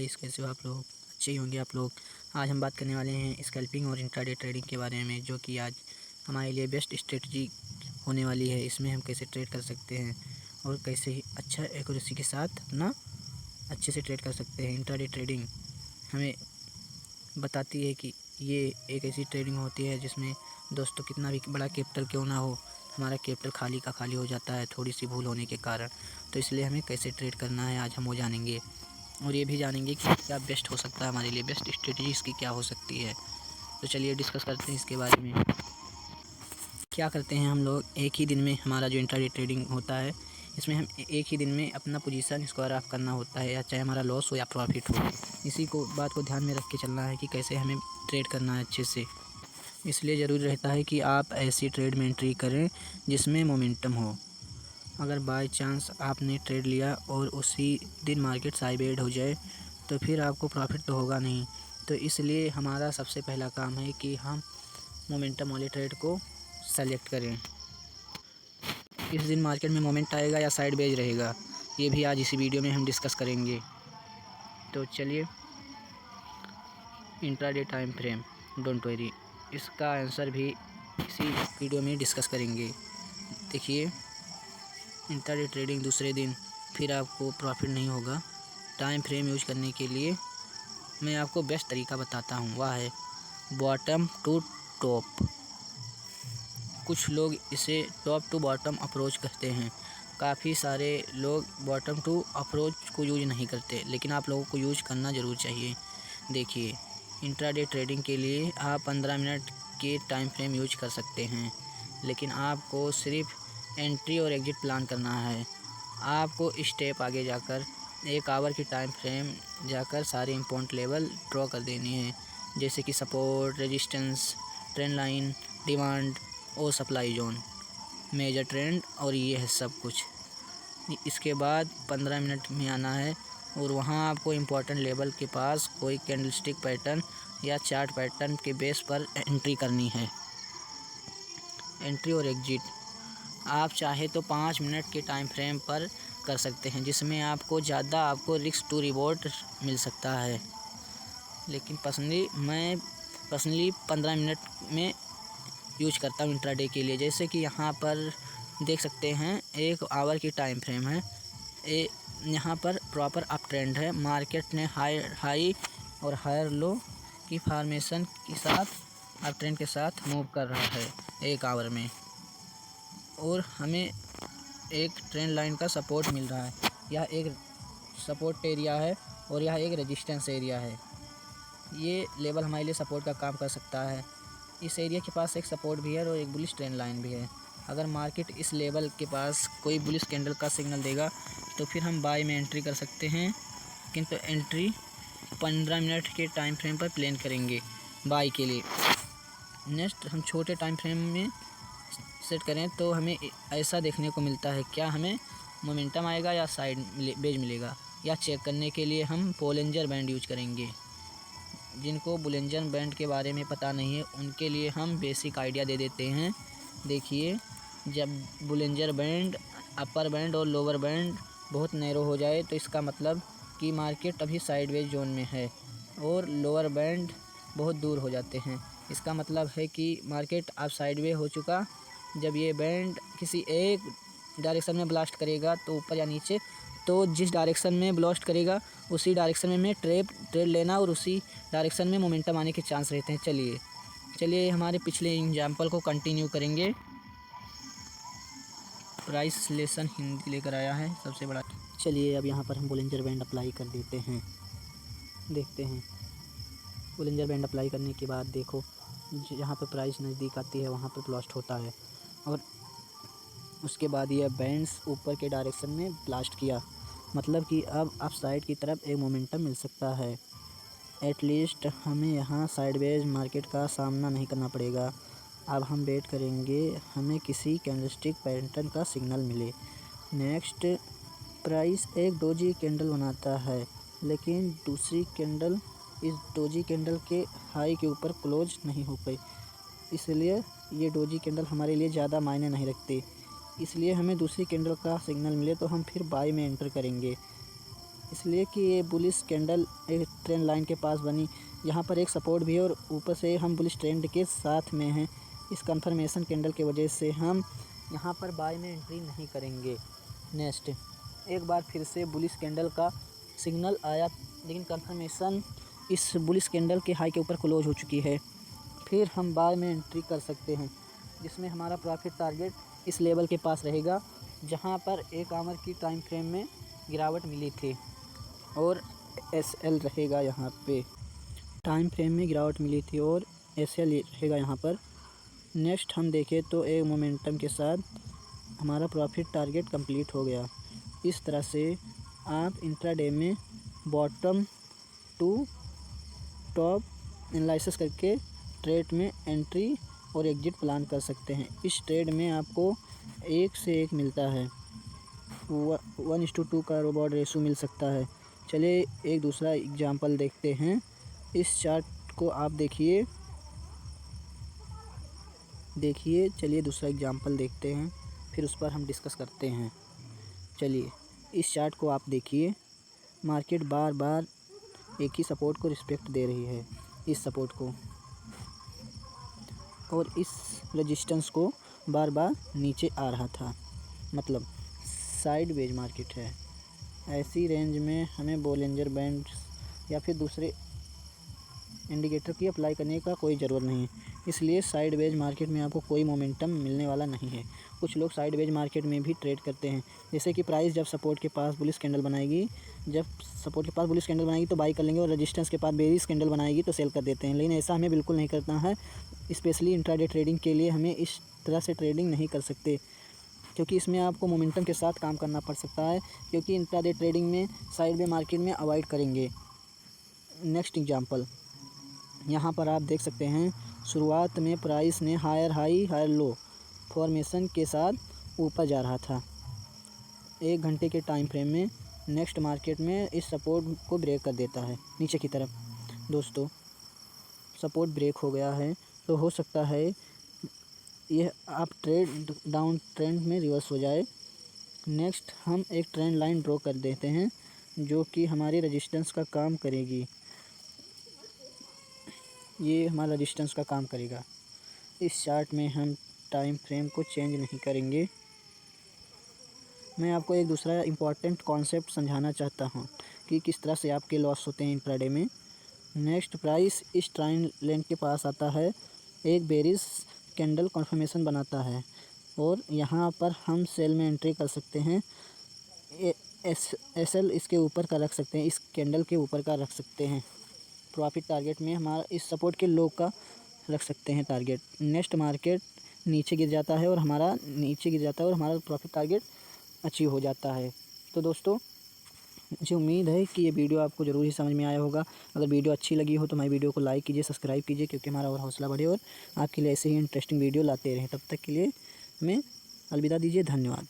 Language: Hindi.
गाइस, कैसे हो आप लोग? अच्छे ही होंगे आप लोग। आज हम बात करने वाले हैं स्कैल्पिंग और इंट्राडे ट्रेडिंग के बारे में, जो कि आज हमारे लिए बेस्ट स्ट्रेटजी होने वाली है। इसमें हम कैसे ट्रेड कर सकते हैं और कैसे ही अच्छा एक्यूरेसी के साथ अपना अच्छे से ट्रेड कर सकते हैं। इंट्राडे ट्रेडिंग हमें बताती है कि ये एक ऐसी ट्रेडिंग होती है जिसमें दोस्तों कितना भी बड़ा कैपिटल क्यों ना हो, हमारा कैपिटल खाली का खाली हो जाता है थोड़ी सी भूल होने के कारण। तो इसलिए हमें कैसे ट्रेड करना है आज हम वो जानेंगे, और ये भी जानेंगे कि क्या बेस्ट हो सकता है, हमारे लिए बेस्ट स्ट्रेटजी इसकी क्या हो सकती है। तो चलिए डिस्कस करते हैं इसके बारे में। क्या करते हैं हम लोग, एक ही दिन में हमारा जो इंट्राडे ट्रेडिंग होता है इसमें हम एक ही दिन में अपना पोजीशन स्क्वायर ऑफ करना होता है, या चाहे हमारा लॉस हो या प्रॉफिट हो। इसी को बात को ध्यान में रख के चलना है कि कैसे हमें ट्रेड करना है अच्छे से। इसलिए ज़रूरी रहता है कि आप ऐसी ट्रेड में एंट्री करें जिसमें मोमेंटम हो। अगर बाय चांस आपने ट्रेड लिया और उसी दिन मार्केट साइड हो जाए तो फिर आपको प्रॉफिट तो होगा नहीं। तो इसलिए हमारा सबसे पहला काम है कि हम मोमेंटम वाले ट्रेड को सेलेक्ट करें। इस दिन मार्केट में मोमेंट आएगा या साइड वेज रहेगा, ये भी आज इसी वीडियो में हम डिस्कस करेंगे। तो चलिए, intraday time frame, don't worry, इसका आंसर भी इसी वीडियो में डिस्कस करेंगे। देखिए, इंट्राडे ट्रेडिंग दूसरे दिन फिर आपको प्रॉफिट नहीं होगा। टाइम फ्रेम यूज करने के लिए मैं आपको बेस्ट तरीका बताता हूँ, वह है बॉटम टू टॉप। कुछ लोग इसे टॉप टू बॉटम अप्रोच कहते हैं। काफ़ी सारे लोग बॉटम टू अप्रोच को यूज नहीं करते, लेकिन आप लोगों को यूज करना ज़रूर चाहिए। देखिए, इंट्राडे ट्रेडिंग के लिए आप 15 मिनट के टाइम फ्रेम यूज कर सकते हैं, लेकिन आपको सिर्फ एंट्री और एग्जिट प्लान करना है। आपको स्टेप आगे जाकर 1 आवर की टाइम फ्रेम जाकर सारे इम्पोर्टेंट लेवल ड्रॉ कर देने हैं, जैसे कि support, resistance, trend line, demand और सप्लाई जोन, मेजर ट्रेंड, और ये है सब कुछ। इसके बाद 15 मिनट में आना है और वहाँ आपको इम्पोर्टेंट लेवल के पास कोई कैंडलस्टिक पैटर्न या चार्ट पैटर्न के बेस पर एंट्री करनी है। एंट्री और एग्जिट आप चाहे तो 5 मिनट के टाइम फ्रेम पर कर सकते हैं, जिसमें आपको रिस्क टू रिवॉर्ड मिल सकता है। लेकिन मैं पर्सनली 15 मिनट में यूज करता हूँ इंट्राडे के लिए। जैसे कि यहाँ पर देख सकते हैं 1 आवर की टाइम फ्रेम है। यहाँ पर प्रॉपर अप ट्रेंड है, मार्केट ने हाई और हायर लो की फॉर्मेशन के साथ अप ट्रेंड के साथ मूव कर रहा है 1 आवर में, और हमें एक ट्रेंड लाइन का सपोर्ट मिल रहा है। यह एक सपोर्ट एरिया है और यह एक रेजिस्टेंस एरिया है। ये लेवल हमारे लिए सपोर्ट का काम कर सकता है। इस एरिया के पास एक सपोर्ट भी है और एक बुलिश ट्रेंड लाइन भी है। अगर मार्केट इस लेवल के पास कोई बुलिश कैंडल का सिग्नल देगा तो फिर हम बाय में एंट्री कर सकते हैं, किंतु एंट्री 15 मिनट के टाइम फ्रेम पर प्लान करेंगे बाय के लिए। नेक्स्ट हम छोटे टाइम फ्रेम में सेट करें तो हमें ऐसा देखने को मिलता है, क्या हमें मोमेंटम आएगा या साइड वेज मिलेगा, या चेक करने के लिए हम बोलिंजर बैंड यूज करेंगे। जिनको बोलिंजर बैंड के बारे में पता नहीं है उनके लिए हम बेसिक आइडिया दे देते हैं। देखिए, जब बोलिंजर बैंड, अपर बैंड और लोअर बैंड बहुत नैरो हो जाए तो इसका मतलब कि मार्केट अभी साइडवेज जोन में है, और लोअर बैंड बहुत दूर हो जाते हैं, इसका मतलब है कि मार्केट अब साइडवे हो चुका। जब ये बैंड किसी एक डायरेक्शन में ब्लास्ट करेगा तो ऊपर या नीचे, तो जिस डायरेक्शन में ब्लास्ट करेगा उसी डायरेक्शन में ट्रेड लेना और उसी डायरेक्शन में मोमेंटम आने के चांस रहते हैं। चलिए हमारे पिछले एग्जाम्पल को कंटिन्यू करेंगे। प्राइस लेसन हिंदी लेकर आया है सबसे बड़ा। चलिए अब यहाँ पर हम बोलिंजर बैंड अप्लाई कर देते हैं। देखते हैं, बोलिंजर बैंड अप्लाई करने के बाद देखो, जहाँ पर प्राइस नज़दीक आती है वहाँ पर ब्लास्ट होता है, और उसके बाद यह बैंड्स ऊपर के डायरेक्शन में ब्लास्ट किया, मतलब कि अब अप साइड की तरफ एक मोमेंटम मिल सकता है। एटलीस्ट हमें यहाँ साइडवेज मार्केट का सामना नहीं करना पड़ेगा। अब हम वेट करेंगे हमें किसी कैंडलस्टिक पैटर्न का सिग्नल मिले। नेक्स्ट, प्राइस एक डोजी कैंडल बनाता है, लेकिन दूसरी कैंडल इस डोजी कैंडल के हाई के ऊपर क्लोज नहीं हो पाई, इसलिए ये डोजी कैंडल हमारे लिए ज़्यादा मायने नहीं रखती। इसलिए हमें दूसरी कैंडल का सिग्नल मिले तो हम फिर बाय में एंटर करेंगे। इसलिए कि ये बुलिश कैंडल एक ट्रेंड लाइन के पास बनी, यहाँ पर एक सपोर्ट भी है और ऊपर से हम बुलिश ट्रेंड के साथ में हैं। इस कंफर्मेशन कैंडल की वजह से हम यहाँ पर बाय में एंट्री नहीं करेंगे। नेक्स्ट एक बार फिर से बुलिश कैंडल का सिग्नल आया, लेकिन कंफर्मेशन इस बुलिश कैंडल के हाई के ऊपर क्लोज हो चुकी है। फिर हम बाय में एंट्री कर सकते हैं, जिसमें हमारा प्रॉफिट टारगेट इस लेवल के पास रहेगा जहां पर 1 आवर की टाइम फ्रेम में गिरावट मिली थी और एसएल रहेगा यहाँ पे। टाइम फ्रेम में गिरावट मिली थी और एसएल रहेगा यहाँ पर। नेक्स्ट हम देखें तो एक मोमेंटम के साथ हमारा प्रॉफिट टारगेट कंप्लीट हो गया। इस तरह से आप इंट्राडे में बॉटम टू टॉप एनालिसिस करके ट्रेड में एंट्री और एग्जिट प्लान कर सकते हैं। इस ट्रेड में आपको 1 से 1 मिलता है, 1:2 का रिवॉर्ड रेशो मिल सकता है। चलिए एक दूसरा एग्जांपल देखते हैं। इस चार्ट को आप देखिए चलिए दूसरा एग्जांपल देखते हैं, फिर उस पर हम डिस्कस करते हैं। चलिए इस चार्ट को आप देखिए, मार्केट बार बार एक ही सपोर्ट को रिस्पेक्ट दे रही है, इस सपोर्ट को, और इस रेजिस्टेंस को बार बार नीचे आ रहा था, मतलब साइडवेज मार्केट है। ऐसी रेंज में हमें बोलिंजर बैंड या फिर दूसरे इंडिकेटर की अप्लाई करने का कोई ज़रूरत नहीं है, इसलिए साइडवेज मार्केट में आपको कोई मोमेंटम मिलने वाला नहीं है। कुछ लोग साइडवेज मार्केट में भी ट्रेड करते हैं, जैसे कि प्राइस जब सपोर्ट के पास बुलिश कैंडल बनाएगी, तो बाई कर लेंगे और रेजिस्टेंस के पास बेरिश कैंडल बनाएगी तो सेल कर देते हैं। लेकिन ऐसा हमें बिल्कुल नहीं करना है। स्पेशली इंट्राडे ट्रेडिंग के लिए हमें इस तरह से ट्रेडिंग नहीं कर सकते, क्योंकि इसमें आपको मोमेंटम के साथ काम करना पड़ सकता है, क्योंकि इंट्राडे ट्रेडिंग में साइडवेज मार्केट में अवॉइड करेंगे। नेक्स्ट एग्जांपल यहाँ पर आप देख सकते हैं, शुरुआत में प्राइस ने higher high higher low formation के साथ ऊपर जा रहा था 1 घंटे के टाइम फ्रेम में। नेक्स्ट मार्केट में इस सपोर्ट को ब्रेक कर देता है नीचे की तरफ। दोस्तों सपोर्ट ब्रेक हो गया है, तो हो सकता है यह आप ट्रेड डाउन ट्रेंड में रिवर्स हो जाए। नेक्स्ट हम एक ट्रेंड लाइन ड्रॉ कर देते हैं जो कि हमारी रेजिस्टेंस का काम करेगी। ये हमारा रेजिस्टेंस का काम करेगा। इस चार्ट में हम टाइम फ्रेम को चेंज नहीं करेंगे। मैं आपको एक दूसरा इम्पॉर्टेंट कॉन्सेप्ट समझाना चाहता हूँ कि किस तरह से आपके लॉस होते हैं इंट्राडे में। नेक्स्ट प्राइस इस ट्रेंड लाइन के पास आता है, एक बेरिश कैंडल कन्फर्मेशन बनाता है और यहाँ पर हम सेल में एंट्री कर सकते हैं। एसएल इसके ऊपर का रख सकते हैं, इस कैंडल के ऊपर का रख सकते हैं। प्रॉफिट टारगेट में हमारा इस सपोर्ट के लो का रख सकते हैं टारगेट। नेक्स्ट मार्केट नीचे गिर जाता है और हमारा प्रॉफिट टारगेट अचीव हो जाता है। तो दोस्तों मुझे उम्मीद है कि ये वीडियो आपको ज़रूर ही समझ में आया होगा। अगर वीडियो अच्छी लगी हो तो हमारी वीडियो को लाइक कीजिए, सब्सक्राइब कीजिए, क्योंकि हमारा और हौसला बढ़े और आपके लिए ऐसे ही इंटरेस्टिंग वीडियो लाते रहें। तब तक के लिए हमें अलविदा दीजिए। धन्यवाद।